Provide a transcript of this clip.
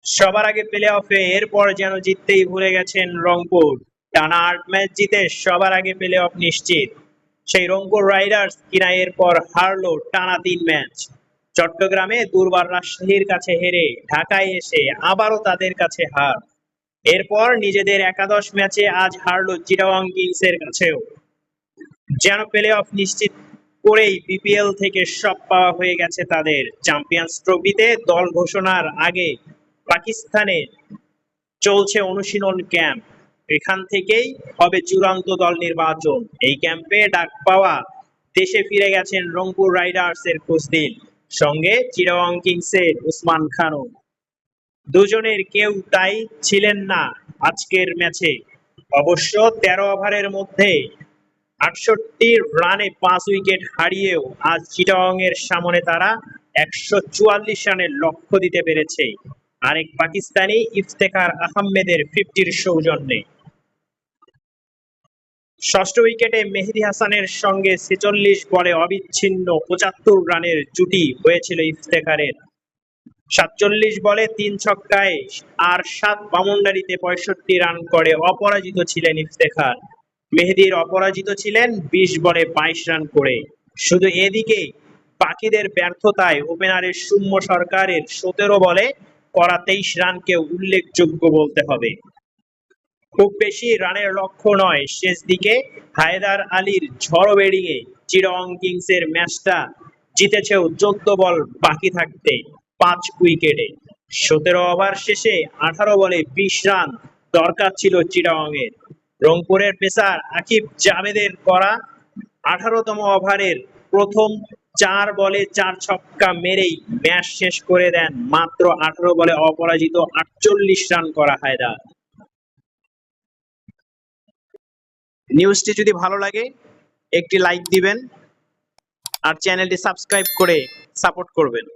সবার আগে প্লে অফে এরপর যেন জিততেই ভুলে গেছেন রংপুর। টানা ৮ ম্যাচ জিতে সবার আগে প্লে অফ নিশ্চিত সেই রংপুর রাইডার্স কিনা এরপর হারলো টানা ৩ ম্যাচ। চট্টগ্রামে দুর্বার রাজশাহীর কাছে হেরে ঢাকায় এসে আবারও তাদের কাছে হার। এরপর নিজেদের একাদশ ম্যাচে আজ হারলো চিটাগং কিংসের কাছেও। যেন প্লে অফ নিশ্চিত করেই বিপিএল থেকে সব পাওয়া হয়ে গেছে তাদের। চ্যাম্পিয়ন্স ট্রফিতে দল ঘোষণার আগে পাকিস্তানে চলছে অনুশীলন ক্যাম্প। এখান থেকেই হবে চূড়ান্ত দল নির্বাচন। এই ক্যাম্পে ডাক পাওয়া দেশে ফিরে গেছেন রংপুর রাইডার্সের কুসদিন, সঙ্গে চিটাগং কিংসের উসমান খানও। দুজনের কেউ তাই ছিলেন না আজকের ম্যাচে। অবশ্য ১৩ ওভারের মধ্যে ৬৮ রানে ৫ উইকেট হারিয়েও আজ চিটাগং এর সামনে তারা ১৪৪ রানের লক্ষ্য দিতে পেরেছে আরেক পাকিস্তানি ইফতেখার আহমেদের 50-র সৌজন্যে। ষষ্ঠ উইকেটে মেহেদী হাসানের সঙ্গে ৪৬ বলে অবিচ্ছিন্ন ৭৫ রানের জুটি হয়েছিল ইফতেখারের। ৪৭ বলে ৩ ছক্কায় আর ৭ বাউন্ডারিতে ৬৫ রান করে অপরাজিত ছিলেন ইফতেখার। মেহেদীর অপরাজিত ছিলেন ২০ বলে ২২ রান করে। শুধু এদিকে পাখিদের ব্যর্থতায় ওপেনারের সৌম্য সরকারের ১৭ বলে করা ২৩ রানকে উল্লেখযোগ্য বলতে হবে। খুব বেশি রানের লক্ষ্য নয় শেষ দিকে হায়দার আলীর ঝড়ো ব্যাটিংয়ে চিটাগং কিংসের ম্যাচটা জিতেছেও ১৪ বল বাকি থাকতে ৫ উইকেটে। ১৭ ওভার শেষে ১৮ বলে ২০ রান দরকার ছিল চিটাগং এর। রংপুরের পেসার আকিব জাভেদের করা ১৮তম ওভারের প্রথম ৪ বলে ৪ ছক্কা মেরেই ম্যাচ শেষ করে দেন মাত্র ১৮ বলে অপরাজিত ৪৮ রান করা হায়দার। নিউজটি যদি ভালো লাগে একটি লাইক দিবেন আর চ্যানেলটি সাবস্ক্রাইব করে সাপোর্ট করবেন।